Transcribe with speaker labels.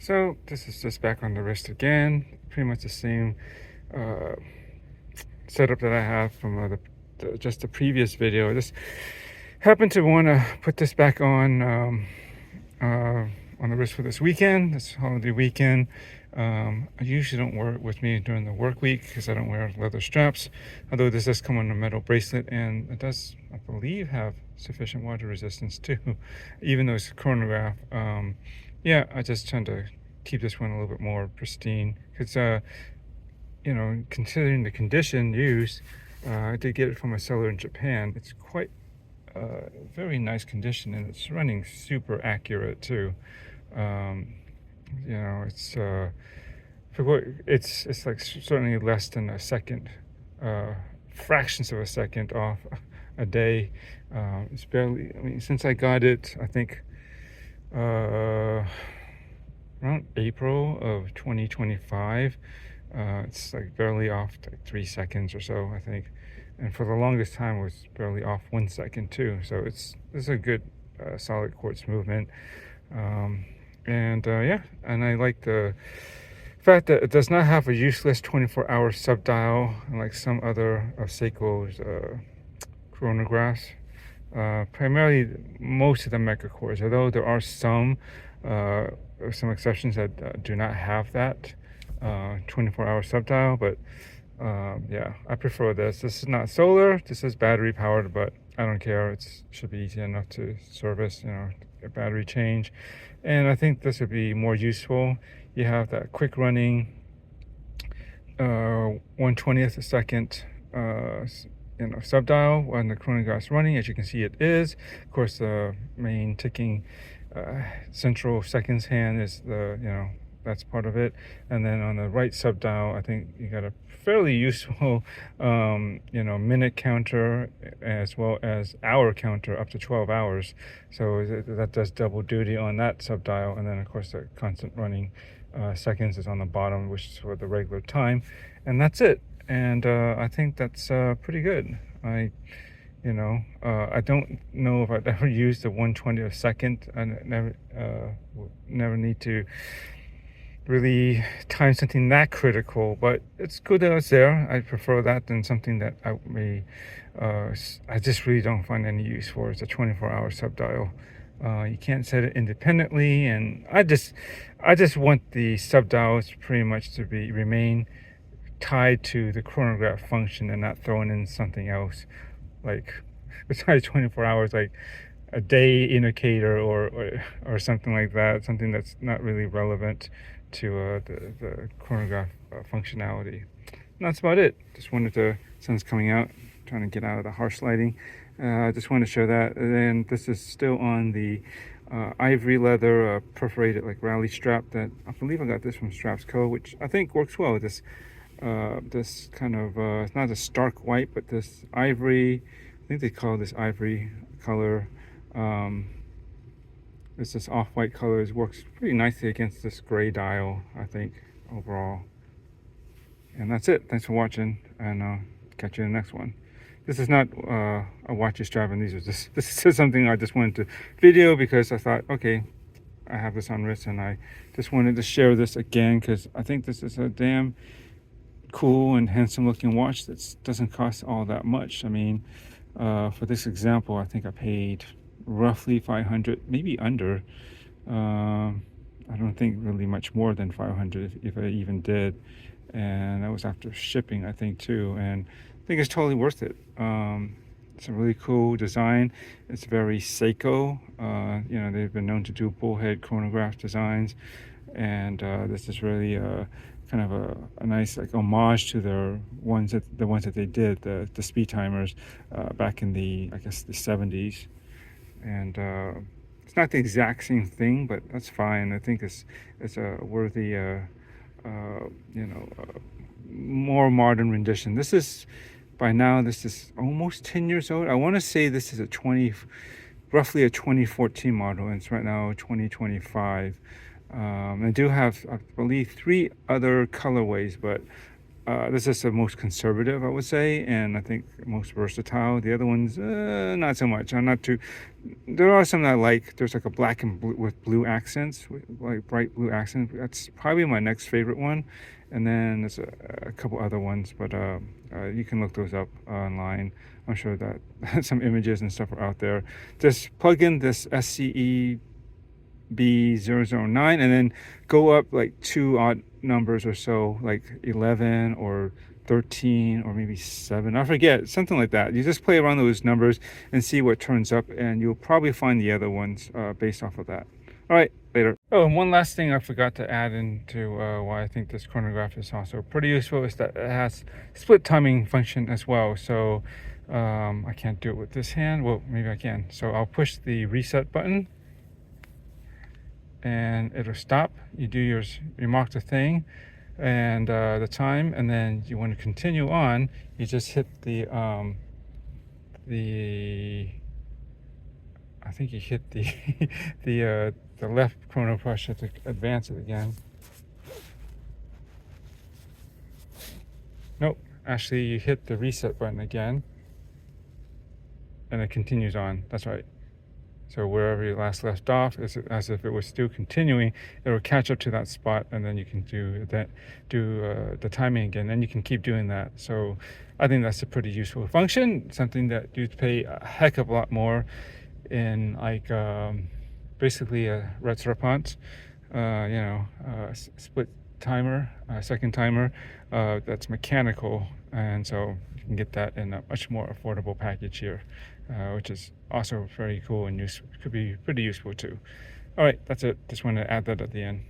Speaker 1: So this is just back on the wrist again, pretty much the same setup that I have from just the previous video. I just happened to want to put this back on the wrist for this weekend, this holiday weekend. I usually don't wear it with me during the work week because I don't wear leather straps, although this does come on a metal bracelet, and it does, I believe, have sufficient water resistance too, even though it's a chronograph. Yeah, I just tend to keep this one a little bit more pristine because considering the condition used, I did get it from a seller in Japan. It's quite very nice condition, and it's running super accurate too. It's like certainly less than a second, fractions of a second off a day. It's barely, I mean, since I got it, I think around April of 2025, it's like barely off like 3 seconds or so, I think. And for the longest time it was barely off 1 second too. So it's a good solid quartz movement. Yeah, and I like the fact that it does not have a useless 24-hour subdial like some other of Seiko's chronographs. Primarily, most of the mecha cores, although there are some exceptions that do not have that 24-hour subdial, but yeah, I prefer this. This is not solar, this is battery powered, but I don't care. It should be easy enough to service, a battery change. And I think this would be more useful. You have that quick running 1/20th a second subdial when the chronograph's running. As you can see, it is. Of course, the main ticking central seconds hand is that's part of it. And then on the right subdial, I think you got a fairly useful minute counter as well as hour counter up to 12 hours. So that does double duty on that subdial. And then of course the constant running seconds is on the bottom, which is for the regular time. And that's it. And I think that's pretty good. I don't know if I've ever used the 1/20th second. I never need to really time something that critical, but it's good that it's there. I prefer that than something that I just really don't find any use for. It's a 24-hour subdial. You can't set it independently, and I just want the subdials pretty much to remain tied to the chronograph function and not throwing in something else like besides 24 hours, like a day indicator or something like that, something that's not really relevant to the chronograph functionality. And that's about it. Just wanted to, sun's coming out, trying to get out of the harsh lighting. Just wanted to show that. And then this is still on the ivory leather perforated like rally strap that I believe I got this from StrapsCo, which I think works well with this kind of it's not a stark white, but this ivory, I think they call this ivory color. It's this off-white color. It works pretty nicely against this gray dial, I think, overall. And that's it. Thanks for watching, and catch you in the next one. This is not a watch your Strappin. This is something I just wanted to video because I thought, okay, I have this on wrist, and I just wanted to share this again because I think this is a damn cool and handsome looking watch that doesn't cost all that much. I mean, for this example, I think I paid roughly 500, maybe under. I don't think really much more than 500 if I even did, and that was after shipping, I think, too. And I think it's totally worth it. It's a really cool design. It's very Seiko. They've been known to do bullhead chronograph designs, and this is really kind of a nice like homage to the ones that they did, the speed timers back in the, I guess, the 70s. And it's not the exact same thing, but that's fine. I think it's a worthy more modern rendition. This is, by now, this is almost 10 years old. I want to say this is roughly a 2014 model, and it's right now 2025. I do have, I believe, 3 other colorways, but This is the most conservative, I would say, and I think most versatile. The other ones, not so much. I'm not too. There are some that I like. There's like a black and blue with blue accents, like bright blue accents. That's probably my next favorite one. And then there's a couple other ones, but you can look those up online. I'm sure that some images and stuff are out there. Just plug in this SCEB009 and then go up like 2 odd numbers or so, like 11 or 13 or maybe 7, I forget, something like that. You just play around those numbers and see what turns up, and you'll probably find the other ones based off of that. All right, later. Oh, and one last thing I forgot to add into why I think this chronograph is also pretty useful is that it has split timing function as well. So I can't do it with this hand. Well, maybe I can. So I'll push the reset button and it'll stop. You do yours, you mark the thing and the time, and then you want to continue on, you just hit the I think you hit the the left chrono push to advance it again. Nope, actually you hit the reset button again and it continues on. That's right. So wherever you last left off, as if it was still continuing, it will catch up to that spot, and then you can do the timing again, and you can keep doing that. So I think that's a pretty useful function, something that you'd pay a heck of a lot more in, like basically a Strappin, split timer, second timer that's mechanical, and so you can get that in a much more affordable package here, which is also very cool and could be pretty useful too. All right, that's it. Just wanted to add that at the end.